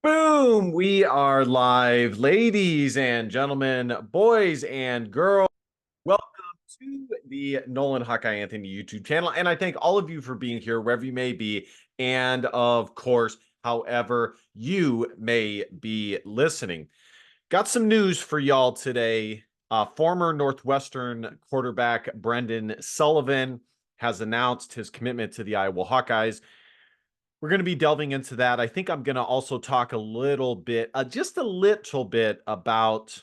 Boom! We are live, ladies and gentlemen, boys and girls. Welcome to the Nolan Hawkeye Anthony YouTube channel. And I thank all of you for being here, wherever you may be. And of course, however you may be listening. Got some news for y'all today. Former Northwestern quarterback Brendan Sullivan has announced his commitment to the Iowa Hawkeyes. We're going to be delving into that. I think I'm going to also talk a little bit, just a little bit about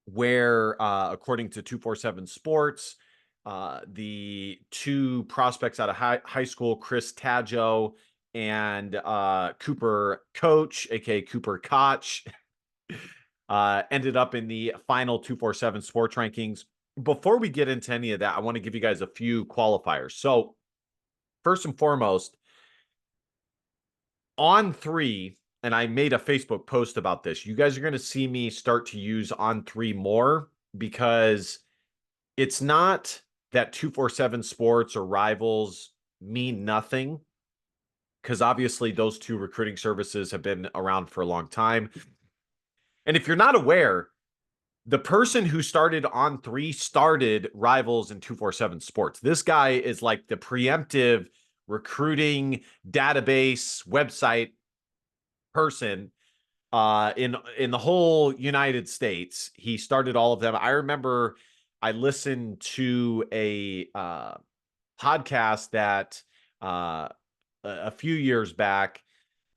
where, according to 247 Sports, the two prospects out of high school, Chris Taggio and Cooper Coach, aka Cooper Koch, ended up in the final 247 Sports rankings. Before we get into any of that, I want to give you guys a few qualifiers. So, first and foremost, On3, and I made a Facebook post about this. You guys are going to see me start to use On3 more because it's not that 247 Sports or Rivals mean nothing, because obviously those two recruiting services have been around for a long time. And if you're not aware, the person who started On3 started Rivals and 247 Sports. This guy is like the preemptive recruiting database website person in the whole United States. He started all of them. I remember I listened to a podcast that a few years back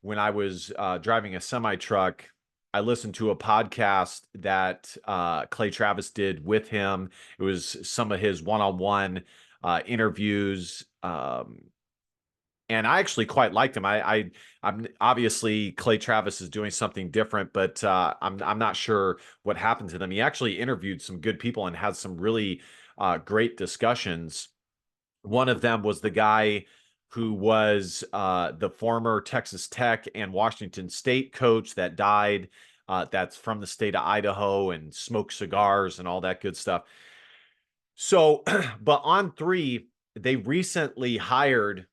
when I was driving a semi truck. I listened to a podcast that Clay Travis did with him. It was some of his one-on-one interviews. And I actually quite liked him. I'm obviously Clay Travis is doing something different, but I'm not sure what happened to them. He actually interviewed some good people and had some really great discussions. One of them was the guy who was the former Texas Tech and Washington State coach that died. That's from the state of Idaho and smoked cigars and all that good stuff. So, but On3, they recently hired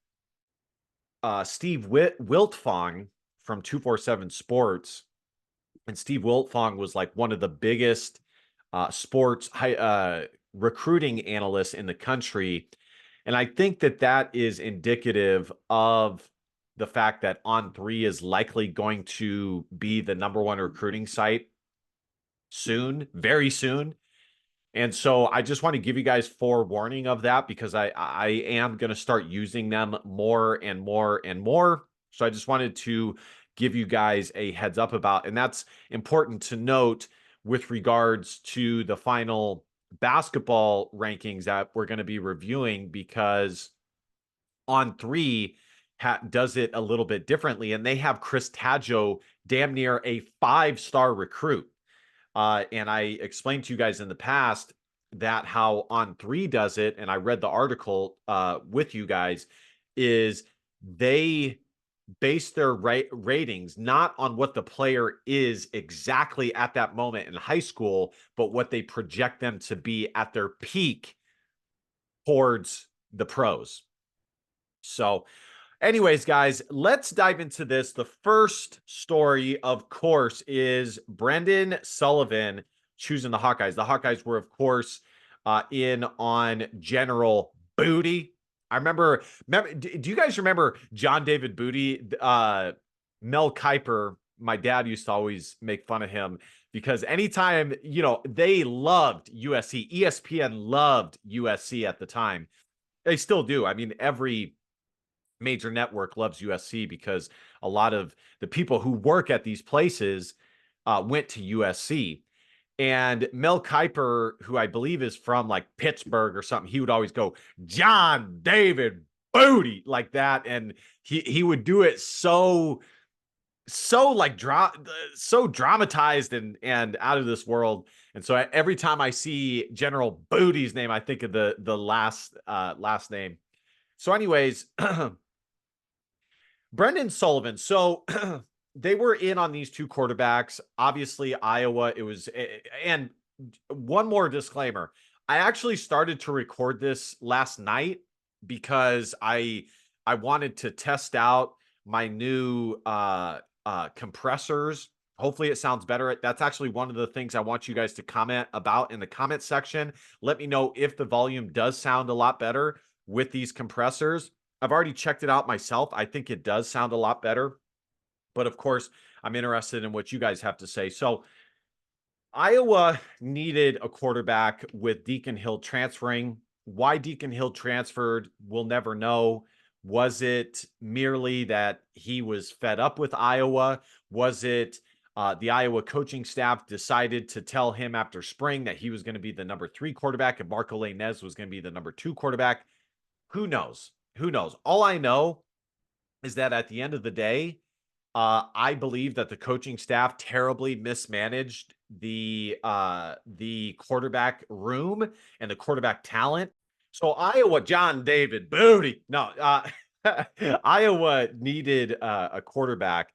Steve Wiltfong from 247 Sports. And Steve Wiltfong was like one of the biggest sports recruiting analysts in the country. And I think that that is indicative of the fact that On3 is likely going to be the number one recruiting site soon, very soon. And so I just want to give you guys forewarning of that because I am going to start using them more and more and more. So I just wanted to give you guys a heads up about, and that's important to note with regards to the final basketball rankings that we're going to be reviewing, because On3 does it a little bit differently, and they have Chris Taggio damn near a 5-star recruit. And I explained to you guys in the past that how On3 does it, and I read the article with you guys, is they base their ratings not on what the player is exactly at that moment in high school, but what they project them to be at their peak towards the pros. So, anyways, guys, let's dive into this. The first story, of course, is Brendan Sullivan choosing the Hawkeyes. The Hawkeyes were, of course, in on General Booty. I remember, do you guys remember John David Booty? Mel Kiper, my dad used to always make fun of him because anytime, they loved USC. ESPN loved USC at the time. They still do. I mean, every major network loves USC because a lot of the people who work at these places went to USC. And Mel Kiper, who I believe is from like Pittsburgh or something, he would always go, John David Booty, like that. And he would do it so like so dramatized and out of this world. And so every time I see General Booty's name, I think of the last name. So anyways, Brendan Sullivan. So they were in on these two quarterbacks. Obviously, Iowa, it was, and one more disclaimer. I actually started to record this last night because I wanted to test out my new compressors. Hopefully it sounds better. That's actually one of the things I want you guys to comment about in the comment section. Let me know if the volume does sound a lot better with these compressors. I've already checked it out myself. I think it does sound a lot better. But of course, I'm interested in what you guys have to say. So Iowa needed a quarterback with Deacon Hill transferring. Why Deacon Hill transferred, we'll never know. Was it merely that he was fed up with Iowa? Was it the Iowa coaching staff decided to tell him after spring that he was going to be the number 3 quarterback and Marco Lainez was going to be the number 2 quarterback? Who knows? Who knows? All I know is that at the end of the day, I believe that the coaching staff terribly mismanaged the quarterback room and the quarterback talent. So Iowa, John David Booty. No, Iowa needed a quarterback.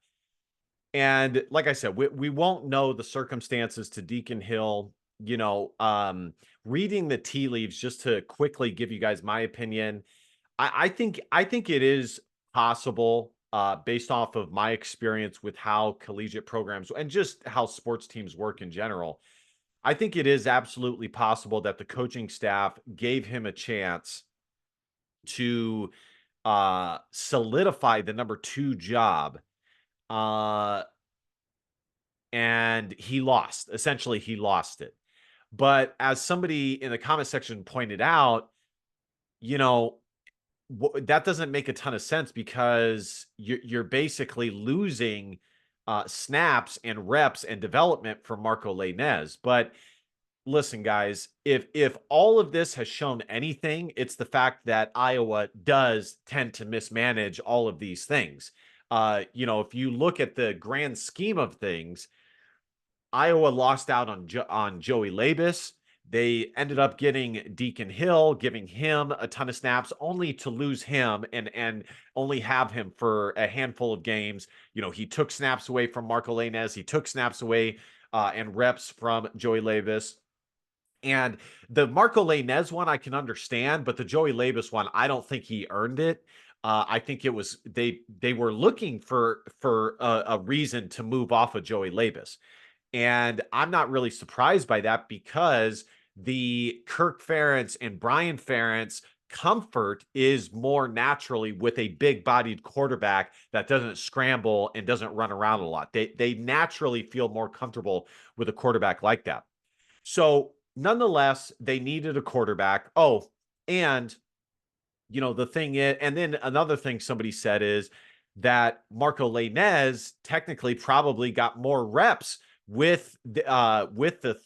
And like I said, we won't know the circumstances to Deacon Hill. Reading the tea leaves, just to quickly give you guys my opinion, I think it is possible, based off of my experience with how collegiate programs and just how sports teams work in general. I think it is absolutely possible that the coaching staff gave him a chance to solidify the number 2 job. Uh, and he lost. Essentially, he lost it. But as somebody in the comment section pointed out, you know, that doesn't make a ton of sense because you're basically losing snaps and reps and development from Marco Lainez. But listen, guys, if all of this has shown anything, it's the fact that Iowa does tend to mismanage all of these things. If you look at the grand scheme of things, Iowa lost out on Joey Labus. They ended up getting Deacon Hill, giving him a ton of snaps, only to lose him and only have him for a handful of games. He took snaps away from Marco Lainez. He took snaps away and reps from Joey Labus. And the Marco Lainez one I can understand, but the Joey Labus one, I don't think he earned it. I think it was they were looking for a reason to move off of Joey Labus. And I'm not really surprised by that because the Kirk Ferentz and Brian Ferentz comfort is more naturally with a big-bodied quarterback that doesn't scramble and doesn't run around a lot. They naturally feel more comfortable with a quarterback like that. So nonetheless, they needed a quarterback. Oh, and the thing is, and then another thing somebody said is that Marco Lainez technically probably got more reps with the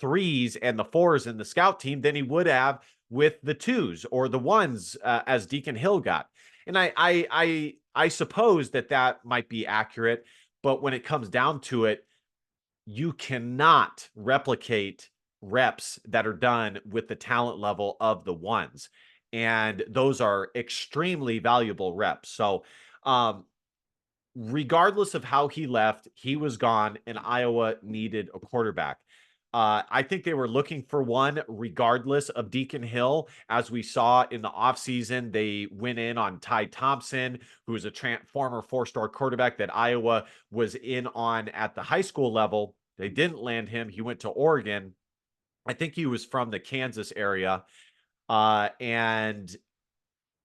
3s and the 4s in the scout team than he would have with the 2s or the 1s, as Deacon Hill got. And I suppose that might be accurate, but when it comes down to it, you cannot replicate reps that are done with the talent level of the 1s. And those are extremely valuable reps. So, regardless of how he left, he was gone, and Iowa needed a quarterback. I think they were looking for one regardless of Deacon Hill. As we saw in the offseason, they went in on Ty Thompson, who is a former 4-star quarterback that Iowa was in on at the high school level. They didn't land him. He went to Oregon. I think he was from the Kansas area. And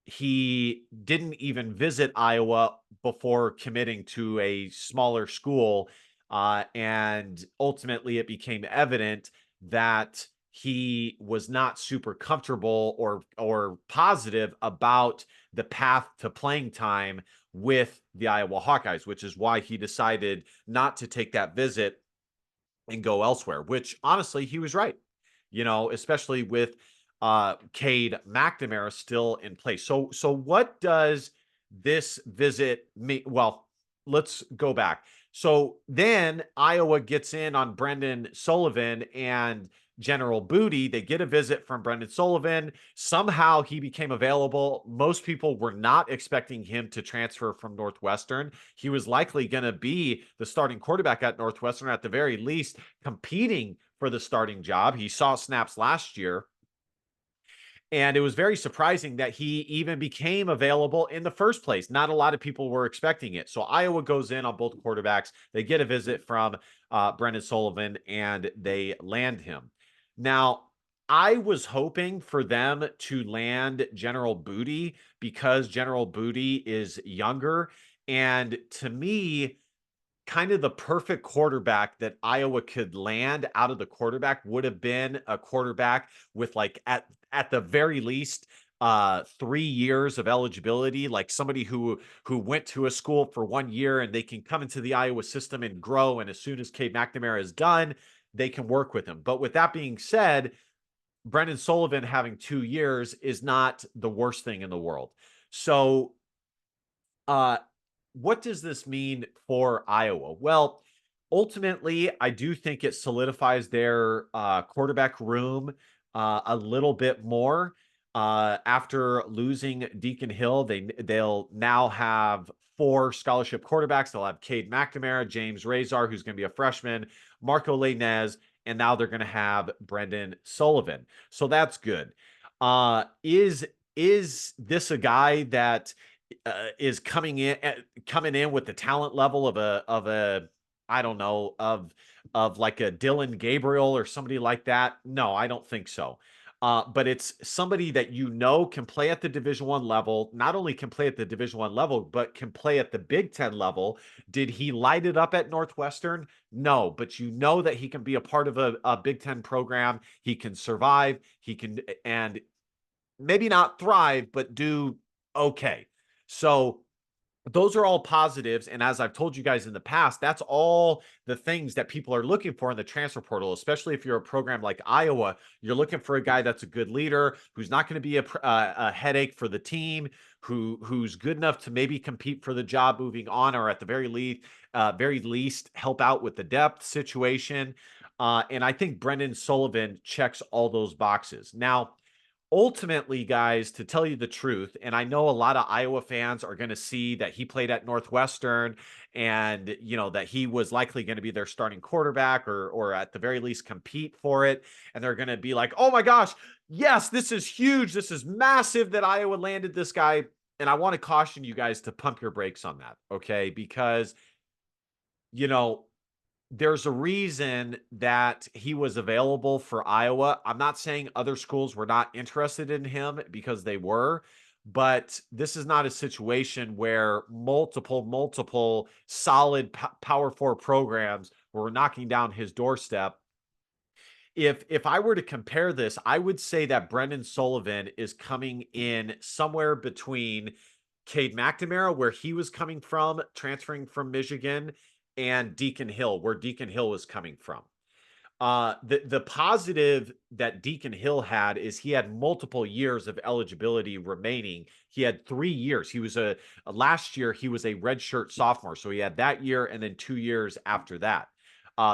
he didn't even visit Iowa before committing to a smaller school. And ultimately, it became evident that he was not super comfortable or positive about the path to playing time with the Iowa Hawkeyes, which is why he decided not to take that visit and go elsewhere, which honestly, he was right, especially with Cade McNamara still in place. So what does this visit mean? Well, let's go back. So then Iowa gets in on Brendan Sullivan and General Booty. They get a visit from Brendan Sullivan. Somehow he became available. Most people were not expecting him to transfer from Northwestern. He was likely going to be the starting quarterback at Northwestern, at the very least, competing for the starting job. He saw snaps last year. And it was very surprising that he even became available in the first place. Not a lot of people were expecting it. So Iowa goes in on both quarterbacks. They get a visit from Brendan Sullivan and they land him. Now, I was hoping for them to land General Booty because General Booty is younger. And to me, kind of the perfect quarterback that Iowa could land out of the quarterback would have been a quarterback with like at the very least 3 years of eligibility, like somebody who went to a school for 1 year and they can come into the Iowa system and grow. And as soon as Cade McNamara is done, they can work with him. But with that being said, Brendan Sullivan having 2 years is not the worst thing in the world. So uh what does this mean for Iowa? Well, ultimately, I do think it solidifies their quarterback room a little bit more. After losing Deacon Hill, they'll now have 4 scholarship quarterbacks. They'll have Cade McNamara, James Razor, who's going to be a freshman, Marco Lainez, and now they're going to have Brendan Sullivan. So that's good. Is this a guy that is coming in with the talent level of a I don't know of like a Dylan Gabriel or somebody like that? No, I don't think so. But it's somebody that can play at the Division I level. Not only can play at the Division I level, but can play at the Big Ten level. Did he light it up at Northwestern? No, but that he can be a part of a Big Ten program. He can survive. He can and maybe not thrive, but do okay. So those are all positives. And as I've told you guys in the past, that's all the things that people are looking for in the transfer portal, especially if you're a program like Iowa. You're looking for a guy that's a good leader, who's not going to be a headache for the team, who's good enough to maybe compete for the job moving on, or at the very least help out with the depth situation. And I think Brendan Sullivan checks all those boxes. Now, ultimately, guys, to tell you the truth, and I know a lot of Iowa fans are going to see that he played at Northwestern and, that he was likely going to be their starting quarterback or at the very least compete for it. And they're going to be like, oh my gosh, yes, this is huge. This is massive that Iowa landed this guy. And I want to caution you guys to pump your brakes on that. Okay. Because, you know, there's a reason that he was available for Iowa. I'm not saying other schools were not interested in him, because they were, but this is not a situation where multiple solid Power 4 programs were knocking down his doorstep. If I were to compare this, I would say that Brendan Sullivan is coming in somewhere between Cade McNamara, where he was coming from, transferring from Michigan, and Deacon Hill, where Deacon Hill was coming from. The positive that Deacon Hill had is he had multiple years of eligibility remaining. He had 3 years. He was last year he was a redshirt sophomore, so he had that year and then 2 years after that.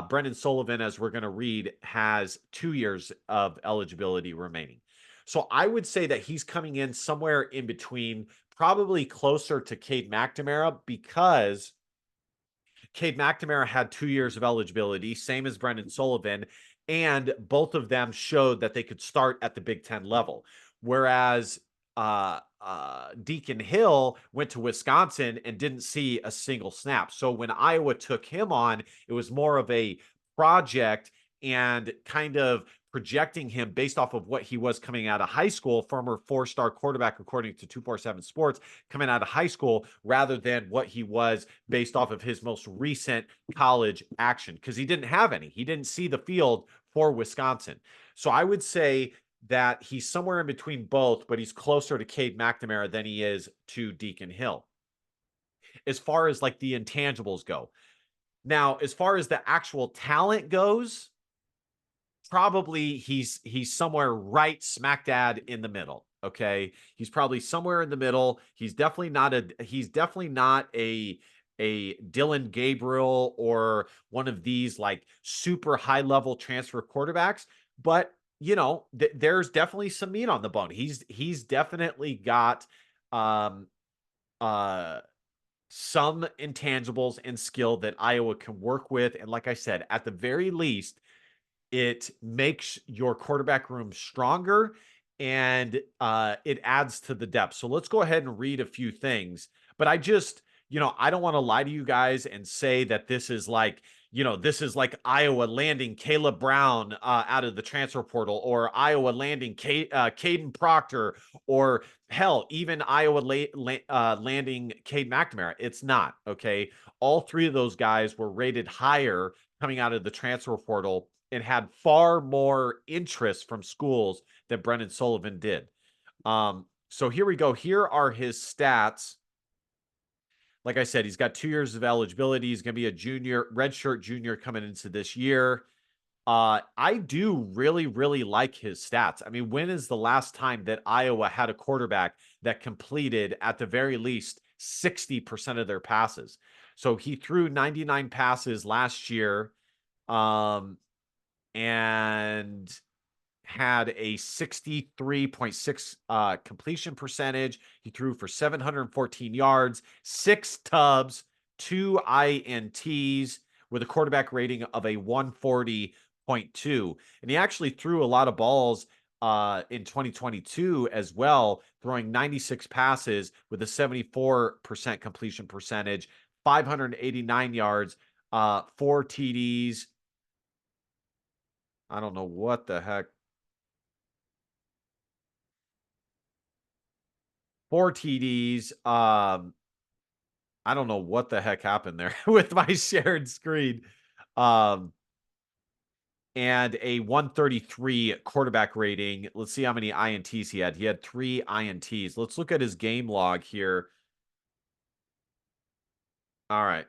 Brendan Sullivan, as we're going to read, has 2 years of eligibility remaining. So I would say that he's coming in somewhere in between, probably closer to Cade McNamara, because Cade McNamara had 2 years of eligibility, same as Brendan Sullivan, and both of them showed that they could start at the Big Ten level. Whereas Deacon Hill went to Wisconsin and didn't see a single snap. So when Iowa took him on, it was more of a project and kind of projecting him based off of what he was coming out of high school, former 4-star quarterback, according to 247 Sports, coming out of high school, rather than what he was based off of his most recent college action, because he didn't have any. He didn't see the field for Wisconsin. So I would say that he's somewhere in between both, but he's closer to Cade McNamara than he is to Deacon Hill. As far as like the intangibles go. Now, as far as the actual talent goes, probably he's somewhere right smack dab in the middle. Okay. He's probably somewhere in the middle. He's definitely not a Dylan Gabriel or one of these like super high level transfer quarterbacks, but there's definitely some meat on the bone. He's definitely got um some intangibles and skill that Iowa can work with. And like I said, at the very least, it makes your quarterback room stronger. and it adds to the depth. So let's go ahead and read a few things. But I just, I don't want to lie to you guys and say that this is like, this is like Iowa landing Caleb Brown out of the transfer portal, or Iowa landing Caden Proctor, or hell, even Iowa landing Cade McNamara. It's not, okay? All three of those guys were rated higher coming out of the transfer portal and had far more interest from schools that Brendan Sullivan did. So here we go. Here are his stats. Like I said, he's got 2 years of eligibility. He's going to be a junior, redshirt junior coming into this year. I do really, really like his stats. I mean, when is the last time that Iowa had a quarterback that completed at the very least 60% of their passes? So he threw 99 passes last year, and had a 63.6 completion percentage. He threw for 714 yards, 6 tubs, 2 INTs with a quarterback rating of a 140.2. And he actually threw a lot of balls in 2022 as well, throwing 96 passes with a 74% completion percentage, 589 yards, 4 TDs. I don't know what the heck. 4 TDs. I don't know what the heck happened there with my shared screen. Um, and a 133 quarterback rating. Let's see how many INTs he had. He had 3 INTs. Let's look at his game log here. All right.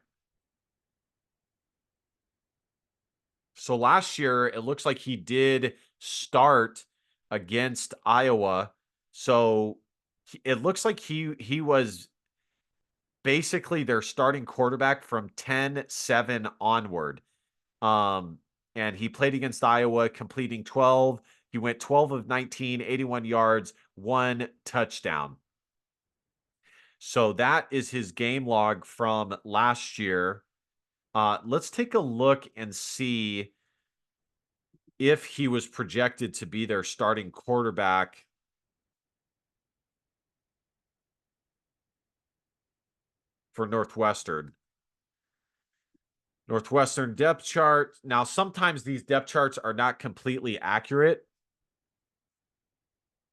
So last year, it looks like he did start against Iowa. So it looks like he was basically their starting quarterback from 10-7 onward. And he played against Iowa, completing 12. He went 12 of 19, 81 yards, 1 touchdown. So that is his game log from last year. Let's take a look and see if he was projected to be their starting quarterback for Northwestern. Northwestern depth chart. Now, sometimes these depth charts are not completely accurate,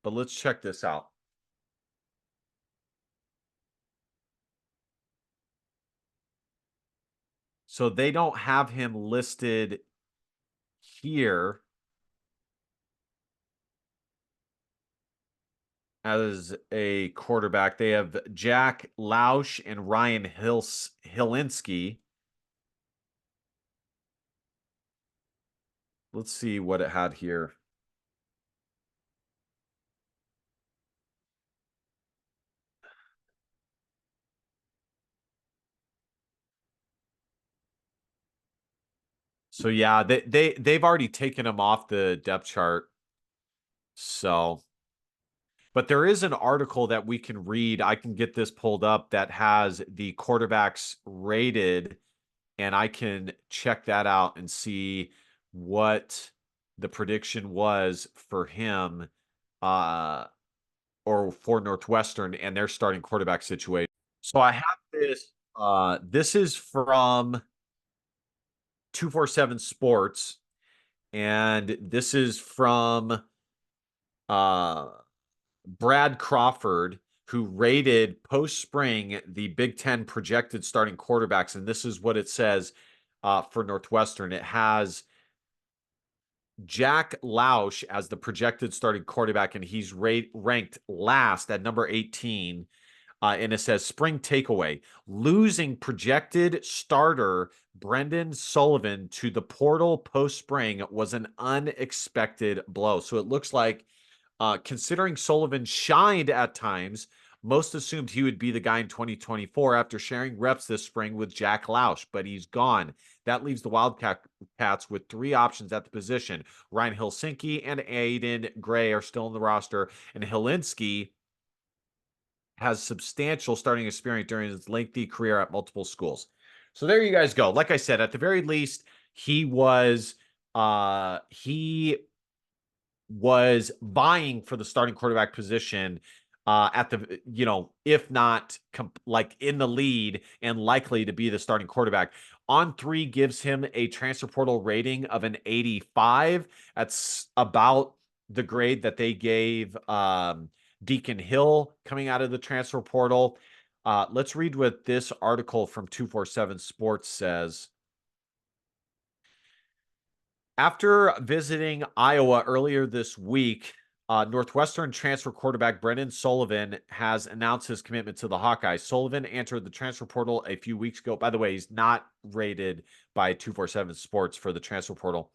but let's check this out. So they don't have him listed here as a quarterback. They have Jack Lausch and Ryan Hilinski. Let's see what it had here. So yeah, they've already taken him off the depth chart. So, but there is an article that we can read. I can get this pulled up that has the quarterbacks rated, and I can check that out and see what the prediction was for him or for Northwestern and their starting quarterback situation. So I have this. This is from 247 Sports, and this is from uh, Brad Crawford, who rated post spring the Big Ten projected starting quarterbacks. And this is what it says for Northwestern. It has Jack Lausch as the projected starting quarterback, and he's ranked last at number 18. And it says spring takeaway: losing projected starter Brendan Sullivan to the portal post spring was an unexpected blow. So it looks like, considering Sullivan shined at times, most assumed he would be the guy in 2024 after sharing reps this spring with Jack Lausch, but he's gone. That leaves the Wildcats with 3 options at the position. Ryan Hilinski and Aiden Gray are still in the roster, and Hilinski has substantial starting experience during his lengthy career at multiple schools. So there you guys go. Like I said, at the very least, he was he was vying for the starting quarterback position at the, if not like in the lead and likely to be the starting quarterback. On3 gives him a transfer portal rating of an 85. That's about the grade that they gave Deacon Hill coming out of the transfer portal. Let's read what this article from 247 Sports says. After visiting Iowa earlier this week, Northwestern transfer quarterback Brendan Sullivan has announced his commitment to the Hawkeyes. Sullivan entered the transfer portal a few weeks ago. By the way, he's not rated by 247 Sports for the transfer portal.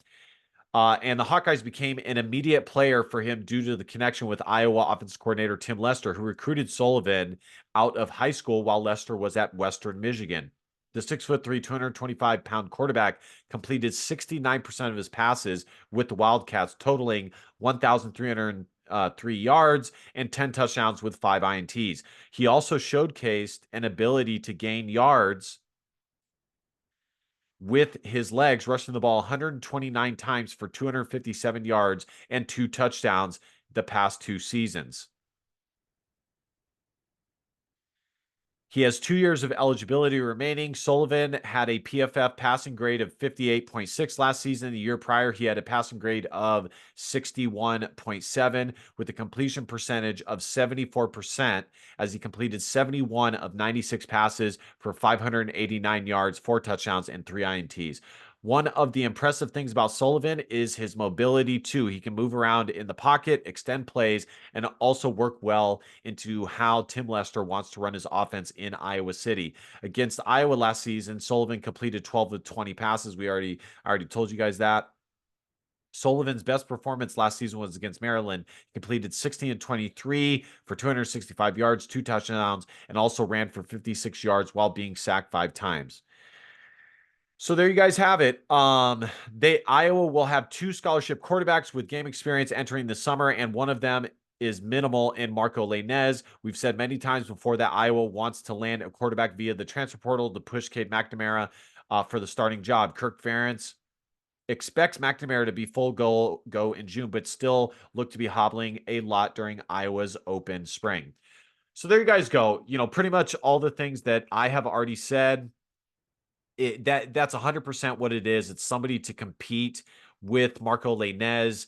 And the Hawkeyes became an immediate player for him due to the connection with Iowa offensive coordinator Tim Lester, who recruited Sullivan out of high school while Lester was at Western Michigan. The 6'3", 225-pound quarterback completed 69% of his passes with the Wildcats, totaling 1,303 yards and 10 touchdowns with 5 INTs. He also showcased an ability to gain yards with his legs, rushing the ball 129 times for 257 yards and 2 touchdowns the past 2 seasons. He has 2 years of eligibility remaining. Sullivan had a PFF passing grade of 58.6 last season. The year prior, he had a passing grade of 61.7 with a completion percentage of 74% as he completed 71 of 96 passes for 589 yards, 4 touchdowns, and 3 INTs. One of the impressive things about Sullivan is his mobility, too. He can move around in the pocket, extend plays, and also work well into how Tim Lester wants to run his offense in Iowa City. Against Iowa last season, Sullivan completed 12 of 20 passes. I already told you guys that. Sullivan's best performance last season was against Maryland. He completed 16 and 23 for 265 yards, 2 touchdowns, and also ran for 56 yards while being sacked 5 times. So there you guys have it. Iowa will have 2 scholarship quarterbacks with game experience entering the summer, and one of them is minimal in Marco Lainez. We've said many times before that Iowa wants to land a quarterback via the transfer portal to push Cade McNamara for the starting job. Kirk Ferentz expects McNamara to be full go in June, but still look to be hobbling a lot during Iowa's open spring. So there you guys go. Pretty much all the things that I have already said. That's 100% what it is. It's somebody to compete with Marco Lainez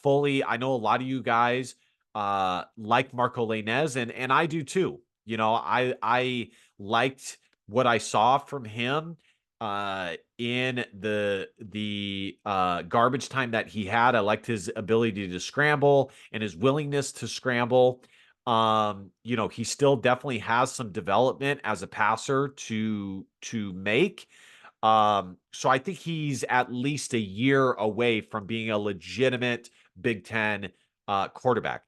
fully. I know a lot of you guys like Marco Lainez, and I do too. I liked what I saw from him in the garbage time that he had. I liked his ability to scramble and his willingness to scramble. He still definitely has some development as a passer to make. So I think he's at least a year away from being a legitimate Big Ten quarterback.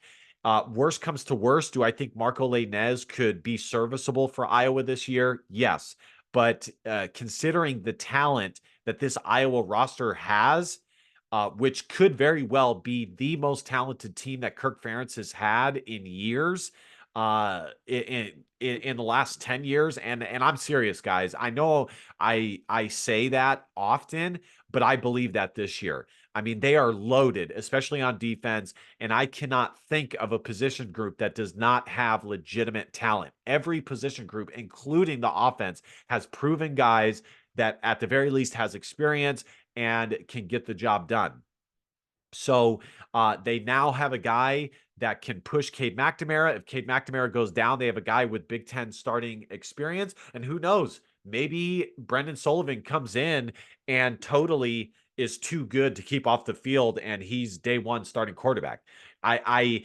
Worst comes to worst, do I think Marco Lainez could be serviceable for Iowa this year? Yes. But considering the talent that this Iowa roster has, which could very well be the most talented team that Kirk Ferentz has had in years, in the last 10 years. And I'm serious, guys. I know I say that often, but I believe that this year. I mean, they are loaded, especially on defense, and I cannot think of a position group that does not have legitimate talent. Every position group, including the offense, has proven guys that at the very least has experience and can get the job done. So they now have a guy that can push Cade McNamara. If Cade McNamara goes down, they have a guy with Big Ten starting experience. And who knows, maybe Brendan Sullivan comes in and totally is too good to keep off the field, and he's day one starting quarterback. I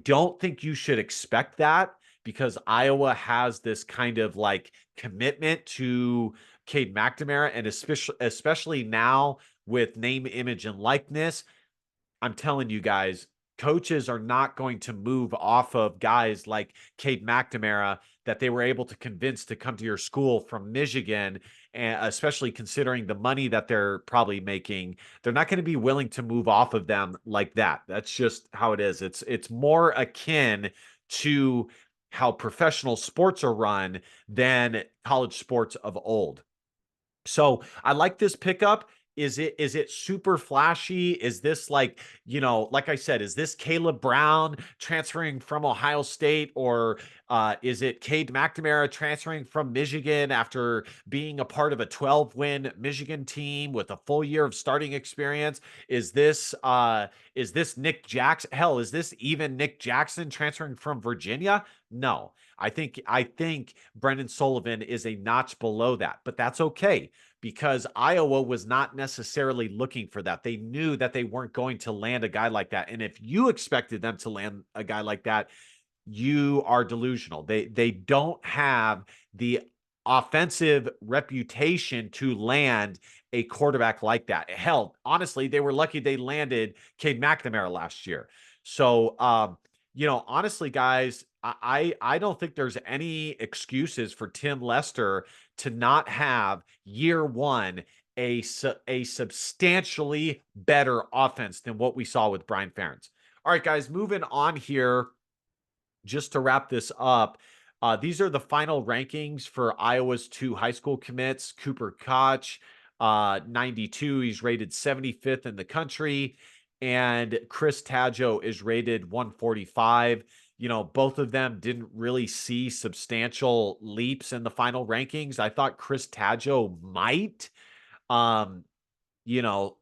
don't think you should expect that, because Iowa has this kind of like commitment to Cade McNamara, and especially now with name, image, and likeness. I'm telling you guys, coaches are not going to move off of guys like Cade McNamara that they were able to convince to come to your school from Michigan, and especially considering the money that they're probably making. They're not going to be willing to move off of them like that. That's just how it is. It's more akin to how professional sports are run than college sports of old. So I like this pickup. Is it super flashy? Is this like, like I said, is this Caleb Brown transferring from Ohio State, or is it Cade McNamara transferring from Michigan after being a part of a 12-win Michigan team with a full year of starting experience? Is this Nick Jackson? Hell, is this even Nick Jackson transferring from Virginia? No. I think Brendan Sullivan is a notch below that, but that's okay because Iowa was not necessarily looking for that. They knew that they weren't going to land a guy like that. And if you expected them to land a guy like that, you are delusional. They don't have the offensive reputation to land a quarterback like that. Hell, honestly, they were lucky they landed Cade McNamara last year. So, honestly, guys, I don't think there's any excuses for Tim Lester to not have year one a substantially better offense than what we saw with Brian Ferentz. All right, guys, moving on here just to wrap this up, these are the final rankings for Iowa's two high school commits. Cooper Koch, 92. He's rated 75th in the country. And Chris Taggio is rated 145. Both of them didn't really see substantial leaps in the final rankings. I thought Chris Taggio might. Um,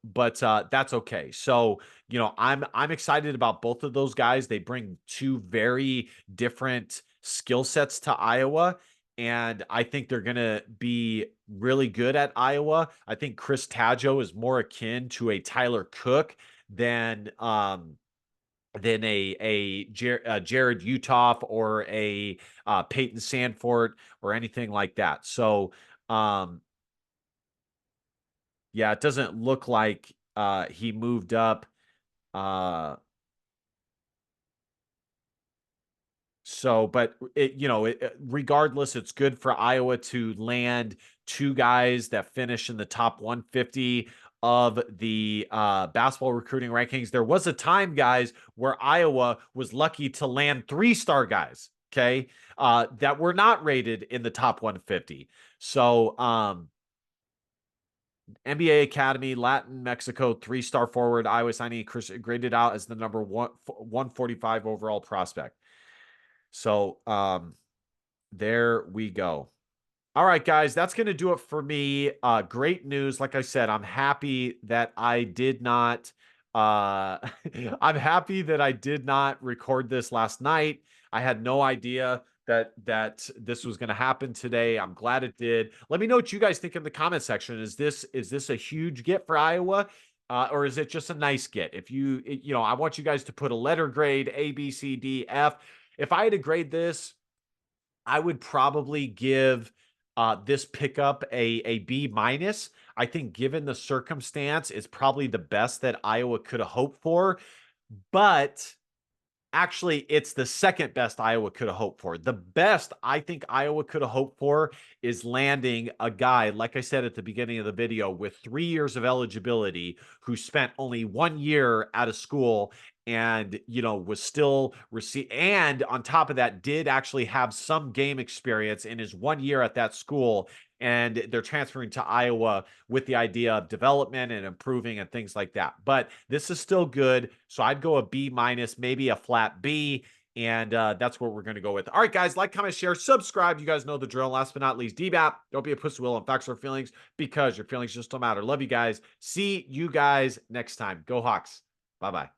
but that's okay. So, I'm excited about both of those guys. They bring two very different skill sets to Iowa, and I think they're going to be really good at Iowa. I think Chris Taggio is more akin to a Tyler Cook than a Jared Uthoff or a Peyton Sandfort or anything like that. So, yeah, it doesn't look like he moved up. Uh, but regardless, it's good for Iowa to land two guys that finish in the top 150 of the basketball recruiting rankings. There was a time, guys, where Iowa was lucky to land 3-star guys, okay, that were not rated in the top 150. So, NBA Academy, Latin Mexico, 3-star forward, Iowa signing graded out as the number 145 overall prospect. So there we go. All right, guys, that's going to do it for me. Great news. Like I said, I'm happy that I did not. I'm happy that I did not record this last night. I had no idea that this was going to happen today. I'm glad it did. Let me know what you guys think in the comment section. Is this a huge get for Iowa? Or is it just a nice get? If I want you guys to put a letter grade, A, B, C, D, F. If I had to grade this, I would probably give this pickup a B minus. I think given the circumstance, it's probably the best that Iowa could have hoped for. But actually, it's the second best Iowa could have hoped for. The best I think Iowa could have hoped for is landing a guy, like I said at the beginning of the video, with 3 years of eligibility, who spent only 1 year out of school and, was still and on top of that, did actually have some game experience in his 1 year at that school. And they're transferring to Iowa with the idea of development and improving and things like that. But this is still good. So I'd go a B minus, maybe a flat B. And that's what we're going to go with. All right, guys, like, comment, share, subscribe. You guys know the drill. Last but not least, DBAP. Don't be a pussy will and facts or feelings, because your feelings just don't matter. Love you guys. See you guys next time. Go Hawks. Bye-bye.